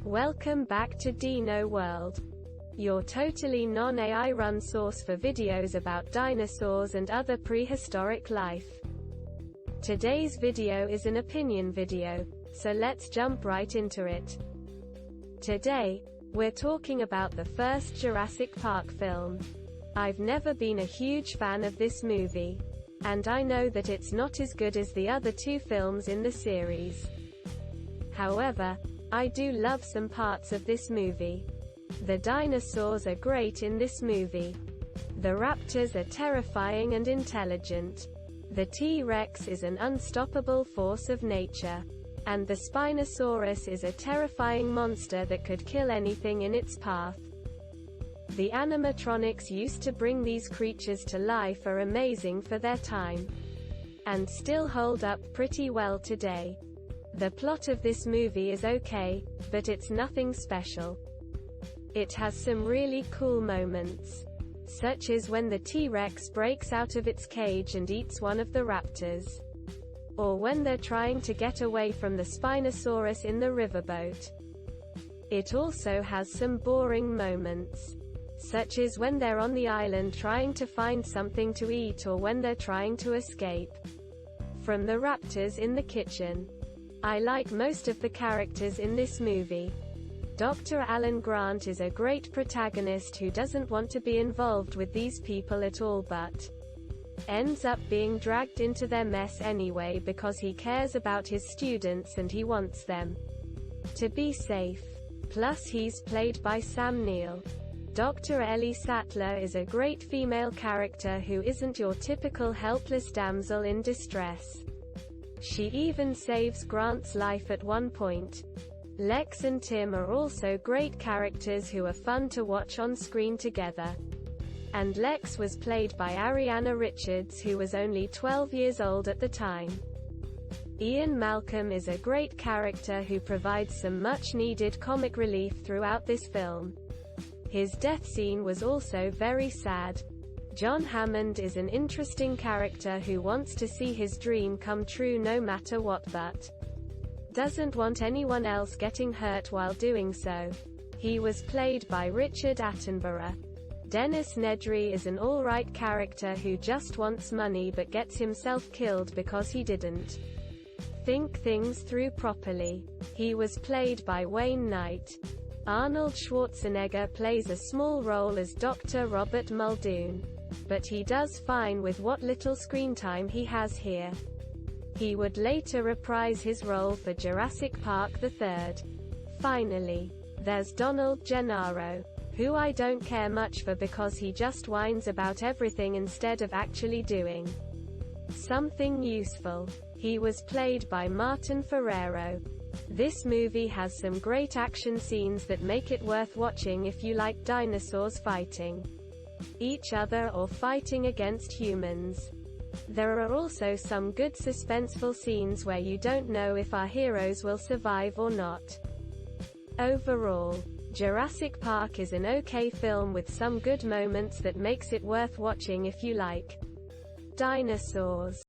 Welcome back to Dino World, your totally non-AI run source for videos about dinosaurs and other prehistoric life. Today's video is an opinion video, so let's jump right into it. Today, we're talking about the first Jurassic Park film. I've never been a huge fan of this movie, and I know that it's not as good as the other two films in the series. However, I do love some parts of this movie. The dinosaurs are great in this movie. The raptors are terrifying and intelligent. The T-Rex is an unstoppable force of nature. And the Spinosaurus is a terrifying monster that could kill anything in its path. The animatronics used to bring these creatures to life are amazing for their time, and still hold up pretty well today. The plot of this movie is okay, but it's nothing special. It has some really cool moments, such as when the T-Rex breaks out of its cage and eats one of the raptors, or when they're trying to get away from the Spinosaurus in the riverboat. It also has some boring moments, such as when they're on the island trying to find something to eat or when they're trying to escape from the raptors in the kitchen. I like most of the characters in this movie. Dr. Alan Grant is a great protagonist who doesn't want to be involved with these people at all but ends up being dragged into their mess anyway because he cares about his students and he wants them to be safe. Plus he's played by Sam Neill. Dr. Ellie Sattler is a great female character who isn't your typical helpless damsel in distress. She even saves Grant's life at one point. Lex and Tim are also great characters who are fun to watch on screen together. And Lex was played by Ariana Richards, who was only 12 years old at the time. Ian Malcolm is a great character who provides some much-needed comic relief throughout this film. His death scene was also very sad. John Hammond is an interesting character who wants to see his dream come true no matter what but doesn't want anyone else getting hurt while doing so. He was played by Richard Attenborough. Dennis Nedry is an alright character who just wants money but gets himself killed because he didn't think things through properly. He was played by Wayne Knight. Arnold Schwarzenegger plays a small role as Dr. Robert Muldoon, but he does fine with what little screen time he has here. He would later reprise his role for Jurassic Park III. Finally, there's Donald Gennaro, who I don't care much for because he just whines about everything instead of actually doing something useful. He was played by Martin Ferrero. This movie has some great action scenes that make it worth watching if you like dinosaurs fighting each other or fighting against humans. There are also some good suspenseful scenes where you don't know if our heroes will survive or not. Overall, Jurassic Park is an okay film with some good moments that makes it worth watching if you like dinosaurs.